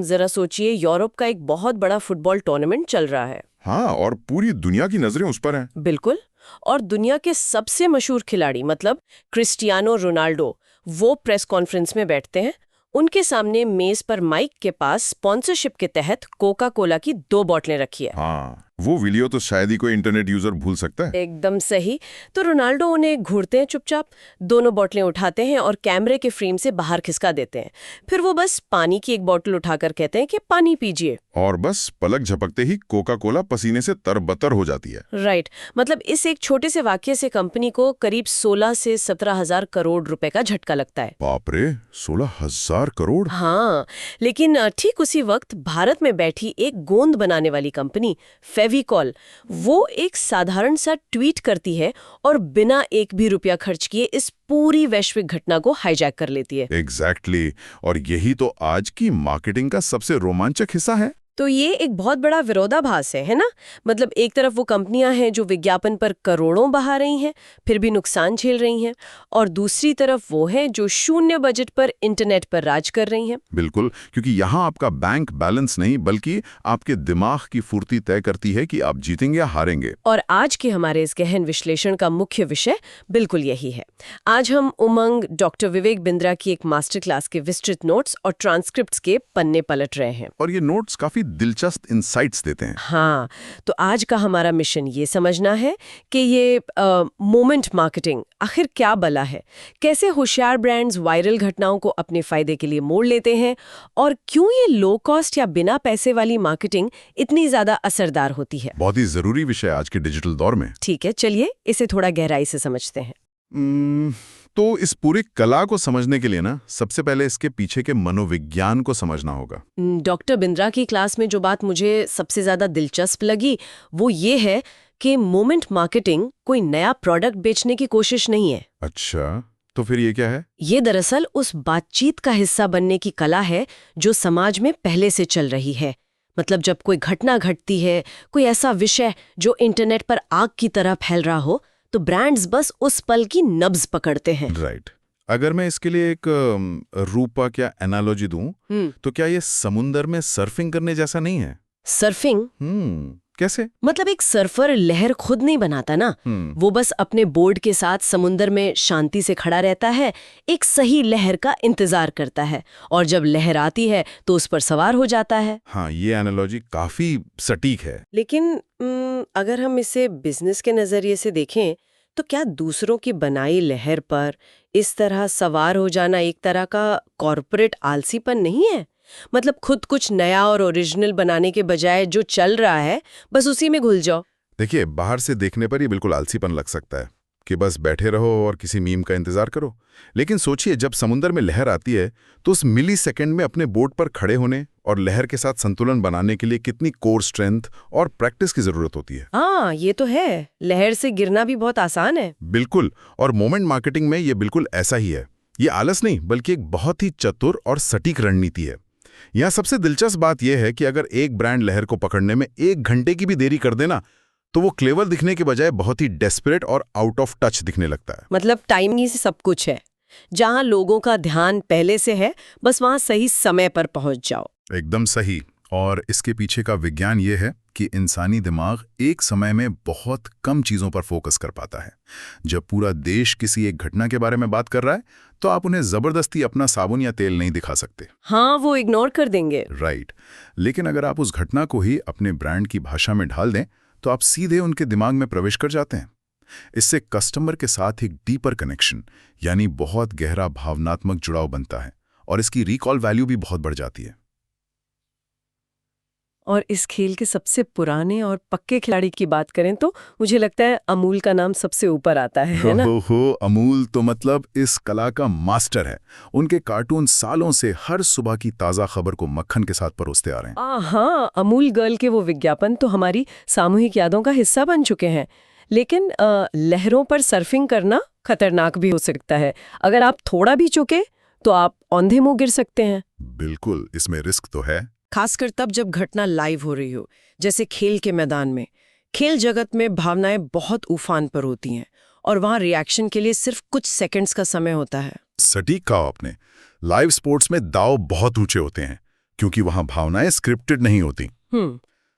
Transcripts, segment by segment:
जरा सोचिए, यूरोप का एक बहुत बड़ा फुटबॉल टूर्नामेंट चल रहा है। हाँ, और पूरी दुनिया की नजरें उस पर हैं। बिल्कुल। और दुनिया के सबसे मशहूर खिलाड़ी मतलब क्रिस्टियानो रोनाल्डो, वो प्रेस कॉन्फ्रेंस में बैठते हैं। उनके सामने मेज पर माइक के पास स्पॉन्सरशिप के तहत कोका कोला की 2 बोतलें रखी है। हाँ, वो वीडियो तो शायद ही कोई इंटरनेट यूजर भूल सकता है। एकदम सही। तो रोनाल्डो उन्हें घूरते हैं चुपचाप, दोनों बोतलें उठाते हैं और कैमरे के फ्रेम से बाहर खिसका देते हैं। फिर वो बस पानी की एक बोतल उठाकर कहते हैं कि पानी पीजिए। और बस पलक झपकते ही कोका कोला पसीने से तरबतर हो जाती है। राइट। मतलब इस एक छोटे से वाक्य से कंपनी को करीब 16 से 17,000 करोड़ रुपए का झटका लगता है। बाप रे, 16,000 करोड़। हाँ, लेकिन ठीक उसी वक्त भारत में बैठी एक गोंद बनाने वाली कंपनी फेविकॉल, वो एक साधारण सा ट्वीट करती है और बिना एक भी रुपया खर्च किए इस पूरी वैश्विक घटना को हाईजैक कर लेती है। एग्जैक्टली। और यही तो आज की मार्केटिंग का सबसे रोमांचक हिस्सा है। तो ये एक बहुत बड़ा विरोधाभास है ना? मतलब एक तरफ वो कंपनियां हैं जो विज्ञापन पर करोड़ों बहा रही हैं, फिर भी नुकसान झेल रही हैं, और दूसरी तरफ वो हैं जो शून्य बजट पर इंटरनेट पर राज कर रही हैं। बिल्कुल, क्योंकि यहाँ आपका बैंक बैलेंस नहीं बल्कि आपके दिमाग की फुर्ती तय करती है कि आप जीतेंगे या हारेंगे। और आज के हमारे इस गहन विश्लेषण का मुख्य विषय बिल्कुल यही है। आज हम उमंग डॉक्टर विवेक बिंद्रा की एक मास्टर क्लास के विस्तृत नोट्स और ट्रांसक्रिप्ट्स के पन्ने पलट रहे हैं। और ये नोट्स काफी दिलचस्प इंसाइट्स देते हैं। हाँ, तो आज का हमारा मिशन ये समझना है कि ये मोमेंट मार्केटिंग आखिर क्या बला है, कैसे होशियार ब्रांड्स वायरल घटनाओं को अपने फायदे के लिए मोड़ लेते हैं, और क्यों ये लो कॉस्ट या बिना पैसे वाली मार्केटिंग इतनी ज्यादा असरदार होती है। बहुत ही जरूरी विषय आज के डिजिटल दौर में। ठीक है, चलिए इसे थोड़ा गहराई से समझते हैं। तो इस पूरी कला को समझने के लिए ना सबसे पहले इसके पीछे के मनोविज्ञान को समझना होगा। डॉक्टर बिंद्रा की क्लास में जो बात मुझे सबसे ज्यादा दिलचस्प लगी वो ये है कि मोमेंट मार्केटिंग कोई नया प्रोडक्ट बेचने की कोशिश नहीं है। अच्छा, तो फिर ये क्या है? ये दरअसल उस बातचीत का हिस्सा बनने की कला है जो समाज में पहले से चल रही है। मतलब जब कोई घटना घटती है, कोई ऐसा विषय जो इंटरनेट पर आग की तरह फैल रहा हो, तो ब्रांड्स बस उस पल की नब्ज पकड़ते हैं। राइट। अगर मैं इसके लिए एक रूपक या एनालॉजी दूं, तो क्या ये समुंदर में सर्फिंग करने जैसा नहीं है? सर्फिंग? कैसे? मतलब एक सर्फर लहर खुद नहीं बनाता ना, वो बस अपने बोर्ड के साथ समुंदर में शांति से खड़ा रहता है, एक सही लहर का इंतजार करता है, और जब लहर आती है तो उस पर सवार हो जाता है। हाँ, ये एनालॉजी काफी सटीक है। लेकिन अगर हम इसे बिजनेस के नजरिए से देखें तो क्या दूसरों की बनाई लहर पर इस तरह सवार हो जाना एक तरह का कॉर्पोरेट आलसीपन नहीं है? मतलब खुद कुछ नया और ओरिजिनल बनाने के बजाय जो चल रहा है बस उसी में घुल जाओ। देखिए, बाहर से देखने पर ये बिल्कुल आलसीपन लग सकता है कि बस बैठे रहो और किसी मीम का इंतजार करो। लेकिन सोचिए, जब समुद्र में लहर आती है तो उस मिली सेकेंड में अपने बोट पर खड़े होने और लहर के साथ संतुलन बनाने के लिए कितनी कोर स्ट्रेंथ और प्रैक्टिस की जरूरत होती है। हाँ, ये तो है। लहर से गिरना भी बहुत आसान है। बिल्कुल, और मोमेंट मार्केटिंग में ये बिल्कुल ऐसा ही है। ये आलस नहीं बल्कि एक बहुत ही चतुर और सटीक रणनीति है। यहाँ सबसे दिलचस्प बात यह है कि अगर एक ब्रांड लहर को पकड़ने में 1 घंटे की भी देरी कर देना तो वो क्लेवर दिखने के बजाय बहुत ही डेस्परेट और आउट ऑफ टच दिखने लगता है। मतलब टाइमिंग ही से सब कुछ है। जहां लोगों का ध्यान पहले से है, बस वहां सही समय पर पहुंच जाओ। एकदम सही। और इसके पीछे का विज्ञान ये है कि इंसानी दिमाग एक समय में बहुत कम चीजों पर फोकस कर पाता है। जब पूरा देश किसी एक घटना के बारे में बात कर रहा है तो आप उन्हें जबरदस्ती अपना साबुन या तेल नहीं दिखा सकते। हाँ, वो इग्नोर कर देंगे। राइट। लेकिन अगर आप उस घटना को ही अपने ब्रांड की भाषा में ढाल दें तो आप सीधे उनके दिमाग में प्रवेश कर जाते हैं। इससे कस्टमर के साथ एक डीपर कनेक्शन यानी बहुत गहरा भावनात्मक जुड़ाव बनता है और इसकी रिकॉल वैल्यू भी बहुत बढ़ जाती है। और इस खेल के सबसे पुराने और पक्के खिलाड़ी की बात करें तो मुझे लगता है अमूल का नाम सबसे ऊपर आता है ना? हो, अमूल तो मतलब इस कला का मास्टर है। उनके कार्टून सालों से हर सुबह की ताज़ा खबर को मक्खन के साथ परोसते आ रहे हैं। हाँ, अमूल गर्ल के वो विज्ञापन तो हमारी सामूहिक यादों का हिस्सा बन चुके हैं। लेकिन लहरों पर सर्फिंग करना खतरनाक भी हो सकता है। अगर आप थोड़ा भी चुके तो आप औंधे मुंह गिर सकते हैं। बिल्कुल, इसमें रिस्क तो है। खासकर तब जब घटना लाइव हो रही हो, जैसे खेल के मैदान में। खेल जगत में भावनाएं बहुत उफान पर होती हैं और वहां रिएक्शन के लिए सिर्फ कुछ सेकंड्स का समय होता है। सटीक कहा आपने। लाइव स्पोर्ट्स में दांव बहुत ऊंचे होते हैं। क्योंकि वहां भावनाएं स्क्रिप्टेड नहीं होती।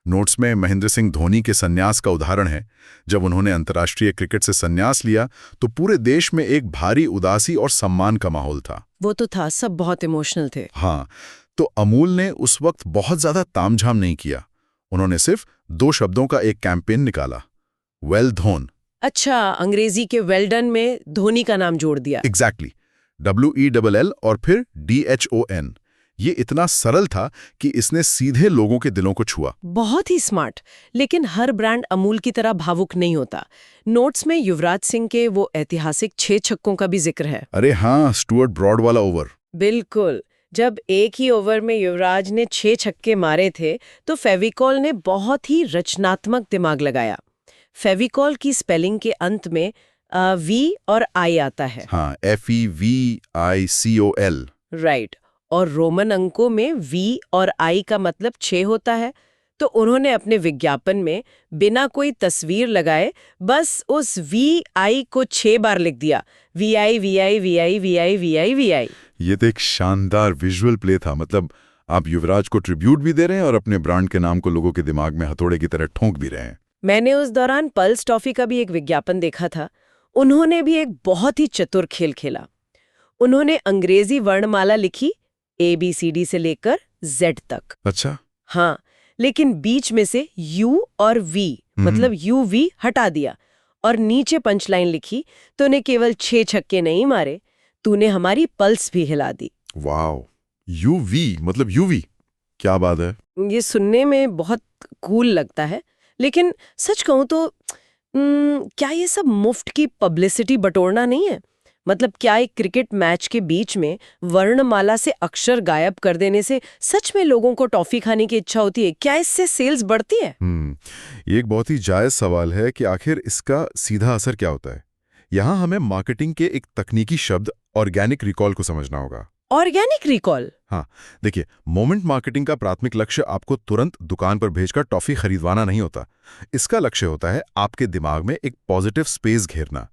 नोट्स में महेंद्र सिंह धोनी के संन्यास का उदाहरण है। जब उन्होंने अंतर्राष्ट्रीय क्रिकेट से संन्यास लिया तो पूरे देश में एक भारी उदासी और सम्मान का माहौल था। वो तो था, सब बहुत इमोशनल थे। हाँ, तो अमूल ने उस वक्त बहुत ज्यादा तामझाम नहीं किया। उन्होंने सिर्फ 2 शब्दों का एक कैंपेन निकाला, वेल धोन। अच्छा, अंग्रेजी के वेल्डन में धोनी का नाम जोड़ दिया। एग्जैक्टली, WELL और फिर DHON। ये इतना सरल था कि इसने सीधे लोगों के दिलों को छुआ। बहुत ही स्मार्ट। लेकिन हर ब्रांड अमूल की तरह भावुक नहीं होता। नोट्स में युवराज सिंह के वो ऐतिहासिक 6 छक्कों का भी जिक्र है। अरे हाँ, स्टुअर्ट ब्रॉड वाला ओवर। बिल्कुल। जब एक ही ओवर में युवराज ने 6 छक्के मारे थे तो फेविकॉल ने बहुत ही रचनात्मक दिमाग लगाया। फेविकॉल की स्पेलिंग के अंत में V और I आता है। हाँ, FEVICOL। राइट। और रोमन अंकों में V और I का मतलब 6 होता है। तो उन्होंने अपने विज्ञापन में बिना कोई तस्वीर लगाए बस उस VI को 6 बार लिख दिया, VI VI VI VI VI VI। ये तो एक शानदार विजुअल प्ले था। मतलब आप युवराज को ट्रिब्यूट भी दे रहे हैं और अपने ब्रांड के नाम को लोगों के दिमाग में हथौड़े की तरह ठोंक भी रहे हैं। मैंने उस दौरान पल्स टॉफी का भी एक विज्ञापन देखा था। उन्होंने भी एक बहुत ही चतुर खेल खेला। उन्होंने अंग्रेजी वर्णमाला लिखी, ABCD से लेकर Z तक। अच्छा। हाँ, लेकिन बीच में से U और V मतलब UV हटा दिया और नीचे पंचलाइन लिखी, तूने केवल 6 छक्के नहीं मारे, तूने हमारी पल्स भी हिला दी। वाओ, UV मतलब UV, क्या बात है। ये सुनने में बहुत कूल लगता है, लेकिन सच कहूं तो क्या ये सब मुफ्त की पब्लिसिटी बटोरना नहीं है? मतलब क्या एक क्रिकेट मैच के बीच में वर्णमाला से अक्षर गायब कर देने से सच में लोगों को टॉफी खाने की इच्छा होती है? क्या इससे सेल्स बढ़ती है? ये एक बहुत ही जायज सवाल है कि आखिर इसका सीधा असर क्या होता है। यहाँ हमें मार्केटिंग के एक तकनीकी शब्द ऑर्गेनिक रिकॉल को समझना होगा। Organic recall? हाँ, देखिए, मोमेंट मार्केटिंग का प्राथमिक लक्ष्य आपको तुरंत दुकान पर भेजकर टॉफी खरीदवाना नहीं होता। इसका लक्ष्य होता है आपके दिमाग में एक पॉजिटिव स्पेस घेरना।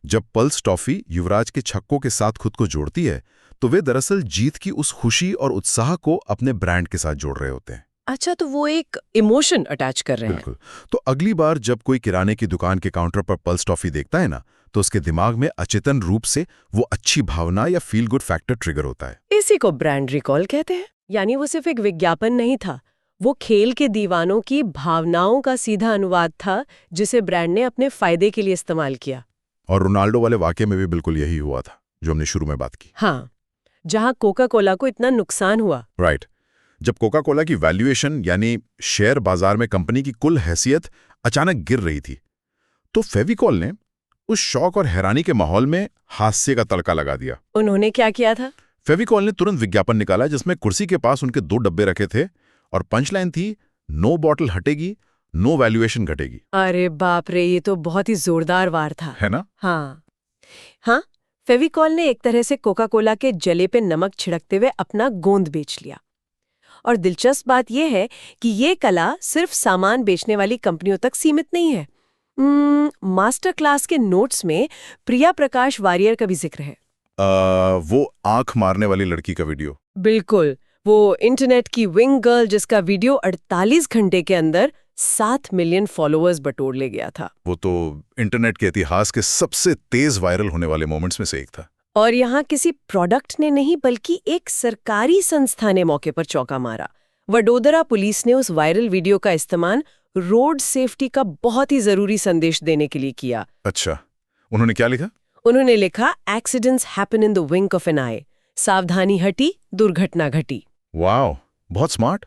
जब पल्स टॉफी युवराज के छक्कों के साथ खुद को जोड़ती है तो वे दरअसल जीत की उस खुशी और उत्साह को अपने ब्रांड के साथ जोड़ रहे होते हैं। अच्छा, तो वो एक इमोशन अटैच कर रहे हैं। बिल्कुल। तो अगली बार जब कोई किराने की दुकान के काउंटर पर पल्स टॉफी देखता है ना, तो उसके दिमाग में अचेतन रूप से वो अच्छी भावना या फील गुड फैक्टर ट्रिगर होता है। इसी को ब्रांड रिकॉल कहते हैं। यानी वो सिर्फ एक विज्ञापन नहीं था, वो खेल के दीवानों की भावनाओं का सीधा अनुवाद था जिसे ब्रांड ने अपने फायदे के लिए इस्तेमाल किया। और रोनाल्डो वाले वाकये में भी बिल्कुल यही हुआ था जो हमने शुरू में बात की। हाँ, जहां कोका कोला को इतना नुकसान हुआ। राइट। जब कोका कोला की वैल्यूएशन यानी शेयर बाजार में कंपनी की कुल हैसियत अचानक गिर रही थी, तो फेविकॉल ने उस शौक और हैरानी के माहौल में हास्य का तड़का लगा दिया। उन्होंने क्या किया था? फेविकॉल ने तुरंत विज्ञापन निकाला जिसमें कुर्सी के पास उनके 2 डब्बे रखे थे और पंचलाइन थी, नो बॉटल हटेगी, नो वैल्यूएशन घटेगी। अरे बाप रे, ये तो बहुत ही जोरदार वार था, है ना? हाँ, फेविकॉल ने एक तरह से कोका कोला के जले पे नमक छिड़कते हुए अपना गोंद बेच लिया। और दिलचस्प बात यह है कि ये कला सिर्फ सामान बेचने वाली कंपनियों तक सीमित नहीं है। मास्टर क्लास के नोट्स में प्रिया प्रकाश वारियर का भी जिक्र है। वो आंख मारने वाली लड़की का वीडियो। बिल्कुल, वो इंटरनेट की विंग गर्ल जिसका वीडियो 48 घंटे के अंदर 7 मिलियन फॉलोअर्स बटोर ले गया था। वो तो इंटरनेट के इतिहास के सबसे तेज वायरल होने वाले मोमेंट्स में से एक था। और यहाँ किसी प्रोडक्ट ने नहीं बल्कि एक सरकारी संस्था ने मौके पर चौका मारा। वडोदरा पुलिस ने उस वायरल वीडियो का इस्तेमाल रोड सेफ्टी का बहुत ही जरूरी संदेश देने के लिए किया। अच्छा, उन्होंने क्या लिखा? उन्होंने लिखा, accidents happen in the wink of an eye, सावधानी हटी, दुर्घटना घटी। वाह, बहुत स्मार्ट।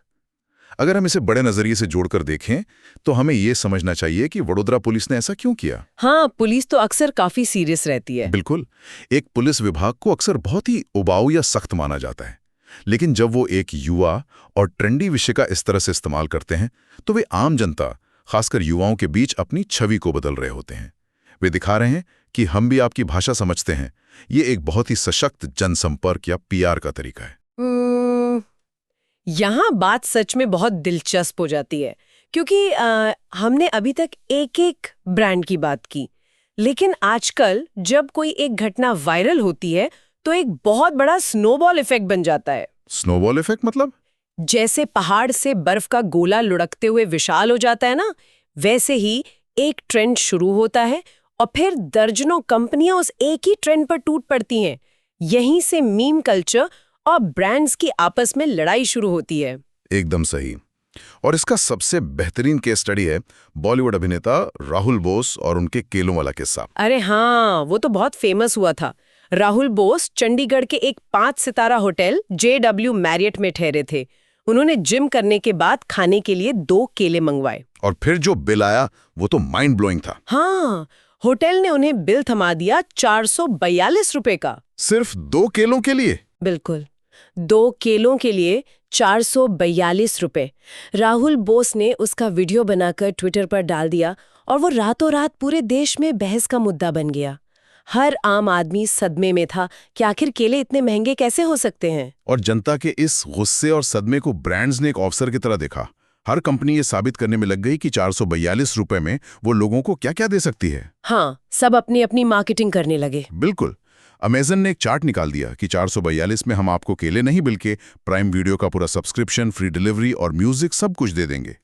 अगर हम इसे बड़े नजरिए से जोड़कर देखें तो हमें यह समझना चाहिए कि वडोदरा पुलिस ने ऐसा क्यों किया। हाँ, पुलिस तो अक्सर काफी सीरियस रहती है। बिल्कुल, एक पुलिस विभाग को अक्सर बहुत ही उबाऊ या सख्त माना जाता है, लेकिन जब वो एक युवा और ट्रेंडी विषय का इस तरह से इस्तेमाल करते हैं तो वे आम जनता, खासकर युवाओं के बीच अपनी छवि को बदल रहे होते हैं। वे दिखा रहे हैं कि हम भी आपकी भाषा समझते हैं। ये एक बहुत ही सशक्त जनसंपर्क या PR का तरीका है। यहाँ बात सच में बहुत दिलचस्प हो जाती है, क्योंकि हमने अभी तक एक ब्रांड की बात की, लेकिन आजकल जब कोई एक घटना वायरल होती है तो एक बहुत बड़ा स्नोबॉल इफेक्ट बन जाता है। स्नोबॉल इफेक्ट मतलब? जैसे पहाड़ से बर्फ का गोला लुढ़कते हुए विशाल हो जाता है ना, वैसे ही एक ट्रेंड शुरू होता है और फिर दर्जनों कंपनियां उस एक ही ट्रेंड पर टूट पड़ती हैं। यहीं से मीम कल्चर और ब्रांड्स की आपस में लड़ाई शुरू होती है। एकदम सही। और इसका सबसे बेहतरीन केस स्टडी है बॉलीवुड अभिनेता राहुल बोस और उनके केलों वाला किस्सा। अरे हाँ, वो तो बहुत फेमस हुआ था। राहुल बोस चंडीगढ़ के एक 5 सितारा होटल JW मैरियट में ठहरे थे। उन्होंने जिम करने के बाद खाने के लिए 2 केले मंगवाए। और फिर जो बिल आया वो तो माइंड ब्लोइंग था। हाँ, होटल ने उन्हें बिल थमा दिया 442 रुपए का। सिर्फ 2 केलों के लिए? बिल्कुल, 2 केलों के लिए 442 रुपए। राहुल बोस ने उसका वीडियो बनाकर ट्विटर पर डाल दिया और वो रातों रात पूरे देश में बहस का मुद्दा बन गया। हर आम आदमी सदमे में था कि आखिर केले इतने महंगे कैसे हो सकते हैं। और जनता के इस गुस्से और सदमे को ब्रांड्स ने एक अवसर की तरह देखा। हर कंपनी ये साबित करने में लग गई कि 442 रुपए में वो लोगों को क्या-क्या दे सकती है। हाँ, सब अपनी अपनी मार्केटिंग करने लगे। बिल्कुल। अमेज़न ने एक चार्ट निकाल दिया कि 442 में हम आपको केले नहीं बल्कि प्राइम वीडियो का पूरा सब्सक्रिप्शन, फ्री डिलीवरी और म्यूजिक सब कुछ दे देंगे।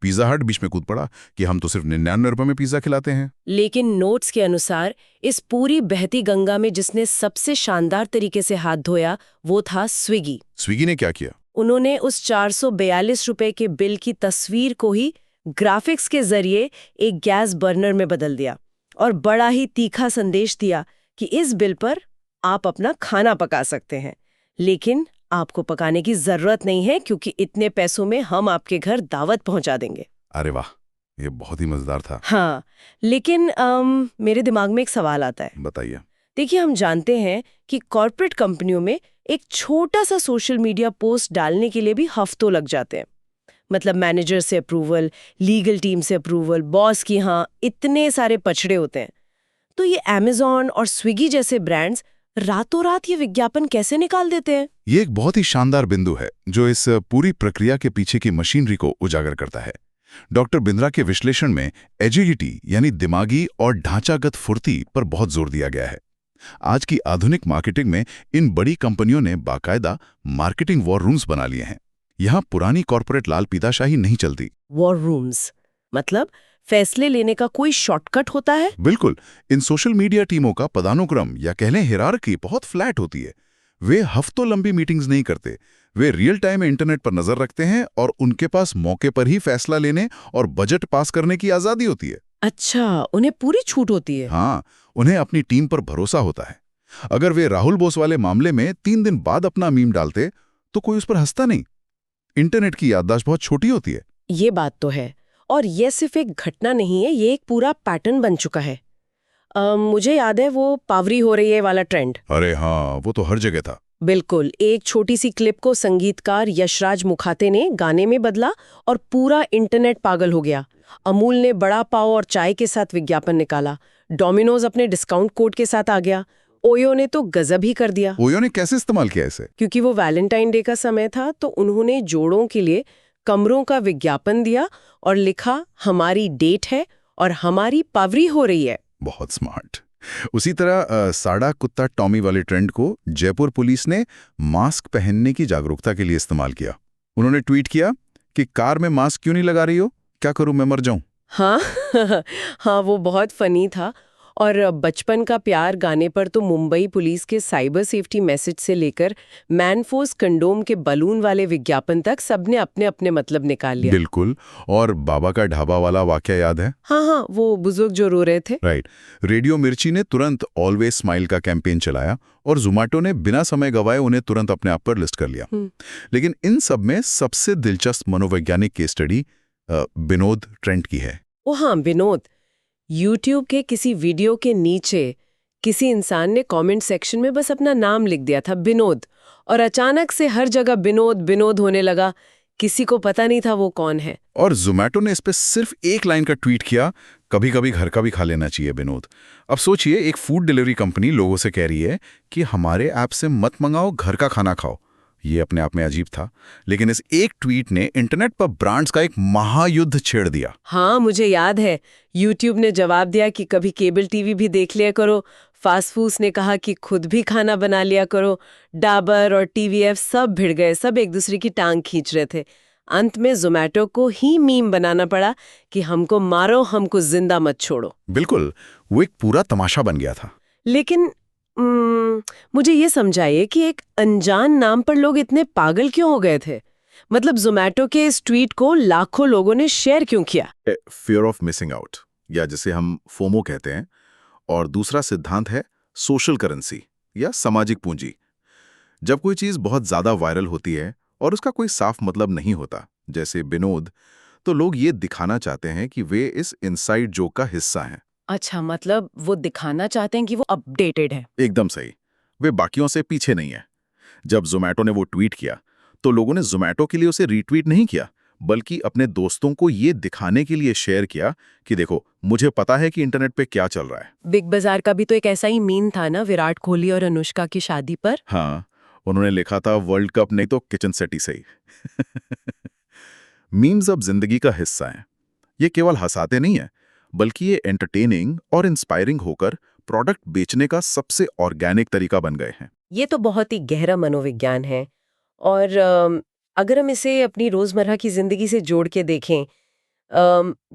पिज़्ज़ा हट बीच में कूद पड़ा कि हम तो सिर्फ 99 रुपए में पिज़्ज़ा खिलाते हैं। लेकिन नोट्स के अनुसार इस पूरी बहती गंगा में जिसने सबसे शानदार तरीके से हाथ धोया वो था स्विगी। स्विगी ने क्या किया? उन्होंने उस 442 रुपए के बिल की तस्वीर को ही ग्राफिक्स के जरिए एक गैस बर्नर में बदल दिया और बड़ा ही तीखा संदेश दिया कि इस बिल पर आप अपना खाना पका सकते हैं, लेकिन आपको पकाने की जरूरत नहीं है क्योंकि इतने पैसों में हम आपके घर दावत पहुंचा देंगे। अरे वाह, ये बहुत ही मजेदार था। हाँ, लेकिन मेरे दिमाग में एक सवाल आता है। बताइए। देखिए, हम जानते हैं कि कॉर्पोरेट कंपनियों में एक छोटा सा सोशल मीडिया पोस्ट डालने के लिए भी हफ्तों लग जाते हैं। मतलब मैनेजर से अप्रूवल, लीगल टीम से अप्रूवल, बॉस की हाँ, इतने सारे पछड़े होते हैं। तो ये Amazon और स्विगी जैसे ब्रांड्स रातों रात ये विज्ञापन कैसे निकाल देते हैं? ये एक बहुत ही शानदार बिंदु है जो इस पूरी प्रक्रिया के पीछे की मशीनरी को उजागर करता है। डॉक्टर बिंद्रा के विश्लेषण में एजिलिटी यानी दिमागी और ढांचागत फुर्ती पर बहुत जोर दिया गया है। आज की आधुनिक मार्केटिंग में इन बड़ी कंपनियों ने बाकायदा मार्केटिंग वॉर रूम्स बना लिए हैं। यहाँ पुरानी कॉर्पोरेट लाल पीताशाही नहीं चलती। वॉर रूम्स मतलब फैसले लेने का कोई शॉर्टकट होता है? बिल्कुल। इन सोशल मीडिया टीमों का पदानुक्रम या कह लें हिरार्की बहुत फ्लैट होती है। वे हफ्तों लंबी मीटिंग्स नहीं करते। वे रियल टाइम में इंटरनेट पर नजर रखते हैं और उनके पास मौके पर ही फैसला लेने और बजट पास करने की आजादी होती है। अच्छा, उन्हें पूरी छूट होती है। हाँ, उन्हें अपनी टीम पर भरोसा होता है। अगर वे राहुल बोस वाले मामले में 3 दिन बाद अपना मीम डालते तो कोई उस पर हंसता नहीं। इंटरनेट की याददाश्त बहुत छोटी होती है। ये बात तो है। और ये सिर्फ एक घटना नहीं है, ये एक पूरा पैटर्न बन चुका है। मुझे याद है वो पावरी हो रही है वाला ट्रेंड। अरे हाँ, वो तो हर जगह था। बिल्कुल। एक छोटी सी क्लिप को संगीतकार यशराज मुखाते ने गाने में बदला और पूरा इंटरनेट पागल हो गया। अमूल ने बड़ा पाव और चाय के साथ विज्ञापन निकाला। डोमिनोज अपने डिस्काउंट कोड के साथ आ गया। ओयो ने तो गजब ही कर दिया। ओयो ने कैसे इस्तेमाल किया इसे? क्योंकि वो वैलेंटाइन डे का समय था तो उन्होंने जोड़ों के लिए कमरों का विज्ञापन दिया और लिखा हमारी डेट है और हमारी पावरी हो रही है। बहुत स्मार्ट। उसी तरह साड़ा कुत्ता टॉमी वाले ट्रेंड को जयपुर पुलिस ने मास्क पहनने की जागरूकता के लिए इस्तेमाल किया। उन्होंने ट्वीट किया कि कार में मास्क क्यों नहीं लगा रही हो, क्या करूं मैं मर जाऊं। हाँ हाँ, वो बहुत फनी था। और बचपन का प्यार गाने पर तो मुंबई पुलिस के साइबर सेफ्टी मैसेज से लेकर मैनफोर्स कंडोम के बलून वाले विज्ञापन तक सबने अपने अपने मतलब निकाल लिया। बिल्कुल। और बाबा का ढाबा वाला वाकया याद है? हाँ हाँ, वो बुजुर्ग जो रो रहे थे। राइट। रेडियो मिर्ची ने तुरंत ऑलवेज स्माइल का कैंपेन चलाया और जोमैटो ने बिना समय गवाए उन्हें तुरंत अपने आप पर लिस्ट कर लिया। लेकिन इन सब में सबसे दिलचस्प मनोवैज्ञानिक केस स्टडी विनोद ट्रेंड की है। ओ हाँ, विनोद। YouTube के किसी वीडियो के नीचे किसी इंसान ने कमेंट सेक्शन में बस अपना नाम लिख दिया था, विनोद, और अचानक से हर जगह विनोद विनोद होने लगा। किसी को पता नहीं था वो कौन है। और जोमैटो ने इस पे सिर्फ एक लाइन का ट्वीट किया, कभी कभी घर का भी खा लेना चाहिए विनोद। अब सोचिए, एक फूड डिलीवरी कंपनी लोगों से कह रही है कि हमारे ऐप से मत मंगाओ, घर का खाना खाओ। ये अपने आप में अजीब था, लेकिन इस एक ट्वीट ने इंटरनेट पर ब्रांड्स का एक महायुद्ध छेड़ दिया। हाँ, मुझे याद है। YouTube ने जवाब दिया कि कभी केबल टीवी भी देख लिया करो, फास्ट फूड्स ने कहा कि खुद भी खाना बना लिया करो। डाबर और टीवीएफ सब भिड़ गए, सब एक दूसरे की टांग खींच रहे थे। अंत में जोमेटो को ही मीम बनाना पड़ा कि हमको मारो, हमको जिंदा मत छोड़ो। बिल्कुल, वो एक पूरा तमाशा बन गया था। लेकिन मुझे ये समझाइए कि एक अनजान नाम पर लोग इतने पागल क्यों हो गए थे? मतलब जोमेटो के इस ट्वीट को लाखों लोगों ने शेयर क्यों किया? फियर ऑफ मिसिंग आउट, या जिसे हम फोमो कहते हैं। और दूसरा सिद्धांत है सोशल करेंसी या सामाजिक पूंजी। जब कोई चीज बहुत ज्यादा वायरल होती है और उसका कोई साफ मतलब नहीं होता, जैसे विनोद, तो लोग ये दिखाना चाहते हैं कि वे इस इनसाइड जोक का हिस्सा हैं। अच्छा, मतलब वो दिखाना चाहते हैं कि वो अपडेटेड है। एकदम सही, वे बाकियों से पीछे नहीं है। जब जोमेटो ने वो ट्वीट किया तो लोगों ने जोमेटो के लिए उसे रीट्वीट नहीं किया, बल्कि अपने दोस्तों को ये दिखाने के लिए शेयर किया कि देखो, मुझे पता है कि इंटरनेट पे क्या चल रहा है। बिग बाजार का भी तो एक ऐसा ही मीम था ना, विराट कोहली और अनुष्का की शादी पर। हाँ, उन्होंने लिखा था वर्ल्ड कप नहीं तो किचन सेट ही सही। मीम्स अब जिंदगी का हिस्सा हैं। ये केवल हंसाते नहीं है, बल्कि ये एंटरटेनिंग और इंस्पायरिंग होकर प्रोडक्ट बेचने का सबसे ऑर्गेनिक तरीका बन गए हैं। ये तो बहुत ही गहरा मनोविज्ञान है। और अगर हम इसे अपनी रोजमर्रा की जिंदगी से जोड़ के देखें,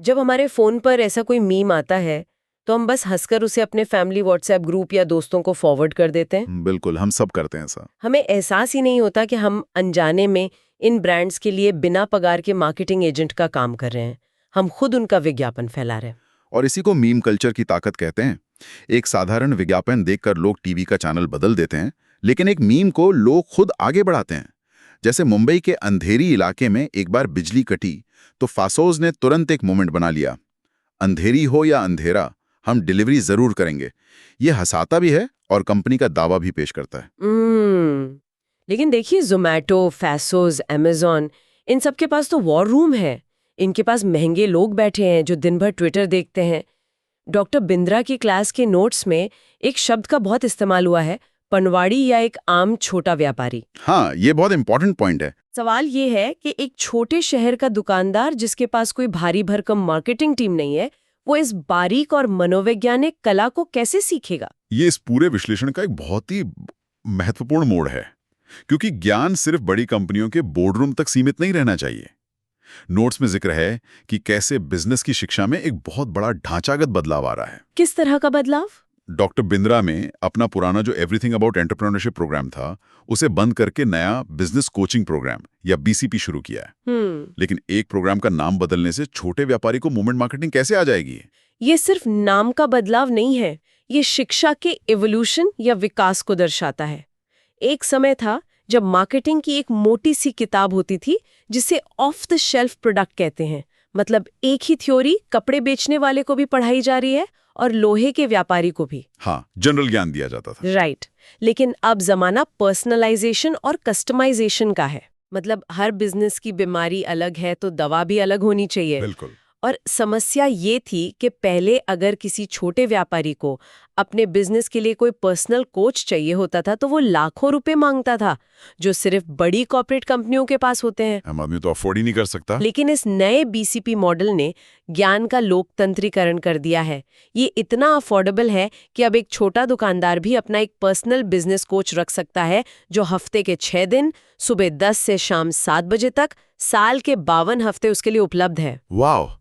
जब हमारे फोन पर ऐसा कोई मीम आता है तो हम बस हंसकर उसे अपने फैमिली व्हाट्सएप ग्रुप या दोस्तों को फॉरवर्ड कर देते हैं। बिल्कुल, हम सब करते हैं ऐसा। हमें एहसास ही नहीं होता कि हम अनजाने में इन ब्रांड्स के लिए बिना पगार के मार्केटिंग एजेंट का काम कर रहे हैं। हम खुद उनका विज्ञापन फैला रहे हैं। और इसी को मीम कल्चर की ताकत कहते हैं। एक साधारण विज्ञापन देखकर लोग टीवी का चैनल बदल देते हैं, लेकिन एक मीम को लोग खुद आगे बढ़ाते हैं। जैसे मुंबई के अंधेरी इलाके में एक बार बिजली कटी तो फासोज ने तुरंत एक मोमेंट बना लिया, अंधेरी हो या अंधेरा, हम डिलीवरी जरूर करेंगे। ये हंसाता भी है और कंपनी का दावा भी पेश करता है। लेकिन देखिए, जोमेटो, फैसोस, अमेजॉन, इन सब के पास तो वॉर रूम है। इनके पास महंगे लोग बैठे हैं जो दिन भर ट्विटर देखते हैं। डॉक्टर बिंद्रा की क्लास के नोट्स में एक शब्द का बहुत इस्तेमाल हुआ है, पनवाड़ी या एक आम छोटा व्यापारी। हाँ, ये बहुत इंपॉर्टेंट पॉइंट है। सवाल ये है कि एक छोटे शहर का दुकानदार जिसके पास कोई भारी भरकम मार्केटिंग टीम नहीं है, वो इस बारीक और मनोवैज्ञानिक कला को कैसे सीखेगा? ये इस पूरे विश्लेषण का एक बहुत ही महत्वपूर्ण मोड़ है, क्योंकि ज्ञान सिर्फ बड़ी कंपनियों के बोर्डरूम तक सीमित नहीं रहना चाहिए। नोट्स में जिक्र है कि कैसे बिजनेस की शिक्षा में एक बहुत बड़ा ढांचागत बदलाव आ रहा है। किस तरह का बदलाव? डॉक्टर बिंद्रा में अपना पुराना जो एवरीथिंग अबाउट एंटरप्रेन्योरशिप प्रोग्राम था, उसे बंद करके नया बिजनेस कोचिंग प्रोग्राम या बीसीपी शुरू किया है। लेकिन एक प्रोग्राम का नाम बदलने से छोटे व्यापारी को मूवमेंट मार्केटिंग कैसे आ जाएगी? ये सिर्फ नाम का बदलाव नहीं है, ये शिक्षा के इवोल्यूशन या विकास को दर्शाता है। एक समय था जब मार्केटिंग की एक मोटी सी किताब होती थी जिसे ऑफ द शेल्फ प्रोडक्ट कहते हैं। मतलब एक ही थ्योरी कपड़े बेचने वाले को भी पढ़ाई जा रही है और लोहे के व्यापारी को भी। हाँ, जनरल ज्ञान दिया जाता था। राइट। लेकिन अब जमाना पर्सनलाइजेशन और कस्टमाइजेशन का है। मतलब हर बिजनेस की बीमारी अलग है तो दवा भी अलग होनी चाहिए। बिल्कुल। और समस्या ये थी कि पहले अगर किसी छोटे व्यापारी को अपने बिजनेस के लिए कोई पर्सनल कोच चाहिए होता था तो वो लाखों रुपए मांगता था, जो सिर्फ बड़ी कॉर्पोरेट कंपनियों के पास होते हैं। आम आदमी तो अफोर्ड ही नहीं कर सकता। लेकिन इस नए बीसीपी मॉडल ने ज्ञान का लोकतंत्रीकरण कर दिया है। ये इतना अफोर्डेबल है कि अब एक छोटा दुकानदार भी अपना एक पर्सनल बिजनेस कोच रख सकता है, जो हफ्ते के 6 दिन, सुबह 10 से शाम 7 बजे तक, साल के 52 हफ्ते उसके लिए उपलब्ध है। वाह,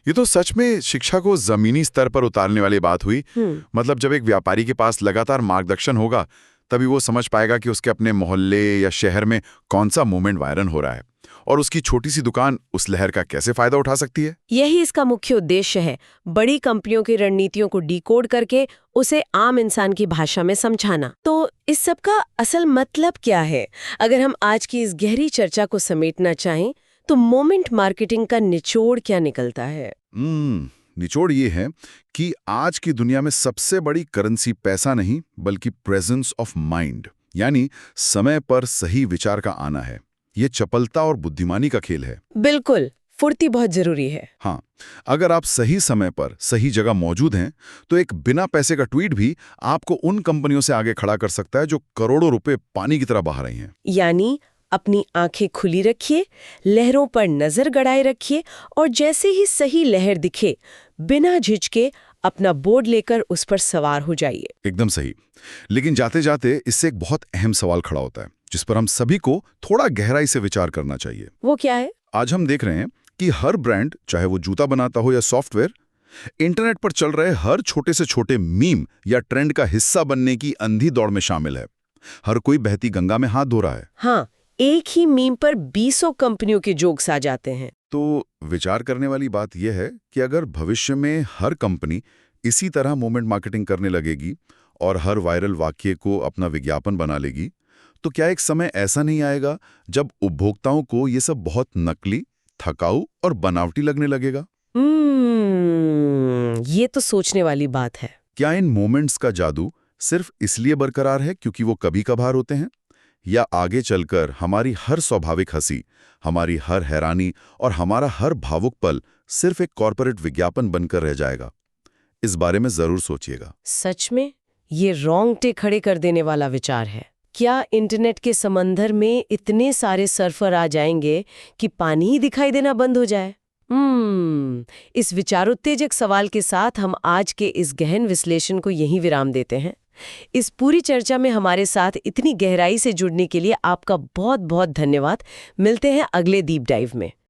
ये तो सच में शिक्षा को जमीनी स्तर पर उतारने वाली बात हुई। मतलब जब एक व्यापारी के पास लगातार मार्गदर्शन होगा, तभी वो समझ पाएगा कि उसके अपने मोहल्ले या शहर में कौन सा मूवमेंट वायरल हो रहा है और उसकी छोटी सी दुकान उस लहर का कैसे फायदा उठा सकती है। यही इसका मुख्य उद्देश्य है, बड़ी कंपनियों की रणनीतियों को डिकोड करके उसे आम इंसान की भाषा में समझाना। तो इस सब का असल मतलब क्या है? अगर हम आज की इस गहरी चर्चा को समेटना चाहें तो मोमेंट मार्केटिंग का निचोड़ क्या निकलता है? निचोड़ ये है कि आज की दुनिया में सबसे बड़ी करेंसी पैसा नहीं, बल्कि प्रेजेंस ऑफ माइंड, यानी समय पर सही विचार का आना है। ये चपलता और बुद्धिमानी का खेल है। बिल्कुल, फुर्ती बहुत जरूरी है। हाँ, अगर आप सही समय पर सही जगह मौजूद हैं तो एक बिना पैसे का ट्वीट भी आपको उन कंपनियों से आगे खड़ा कर सकता है जो करोड़ों रुपए पानी की तरह बहा रही हैं। यानी अपनी आंखें खुली रखिए, लहरों पर नजर गड़ाए रखिए और जैसे ही सही लहर दिखे, बिना झिझके अपना बोर्ड लेकर उस पर सवार हो जाइए। एकदम सही। लेकिन जाते जाते इससे एक बहुत अहम सवाल खड़ा होता है जिस पर हम सभी को थोड़ा गहराई से विचार करना चाहिए। वो क्या है? आज हम देख रहे हैं कि हर ब्रांड, चाहे वो जूता बनाता हो या सॉफ्टवेयर, इंटरनेट पर चल रहे हर छोटे से छोटे मीम या ट्रेंड का हिस्सा बनने की अंधी दौड़ में शामिल है। हर कोई बहती गंगा में हाथ धो रहा है। हाँ, एक ही मीम पर 20 कंपनियों के जोक्स आ जाते हैं। तो विचार करने वाली बात यह है कि अगर भविष्य में हर कंपनी इसी तरह मोमेंट मार्केटिंग करने लगेगी और हर वायरल वाक्य को अपना विज्ञापन बना लेगी, तो क्या एक समय ऐसा नहीं आएगा जब उपभोक्ताओं को ये सब बहुत नकली, थकाऊ और बनावटी लगने लगेगा? ये तो सोचने वाली बात है। क्या इन मोमेंट्स का जादू सिर्फ इसलिए बरकरार है क्योंकि वो कभी कभार होते हैं, या आगे चलकर हमारी हर स्वाभाविक हंसी, हमारी हर हैरानी और हमारा हर भावुक पल सिर्फ एक कॉर्पोरेट विज्ञापन बनकर रह जाएगा? इस बारे में जरूर सोचिएगा। सच में ये रोंगटे खड़े कर देने वाला विचार है। क्या इंटरनेट के समंदर में इतने सारे सर्फर आ जाएंगे कि पानी ही दिखाई देना बंद हो जाए? इस विचारोत्तेजक सवाल के साथ हम आज के इस गहन विश्लेषण को यहीं विराम देते हैं। इस पूरी चर्चा में हमारे साथ इतनी गहराई से जुड़ने के लिए आपका बहुत बहुत धन्यवाद। मिलते हैं अगले डीप डाइव में।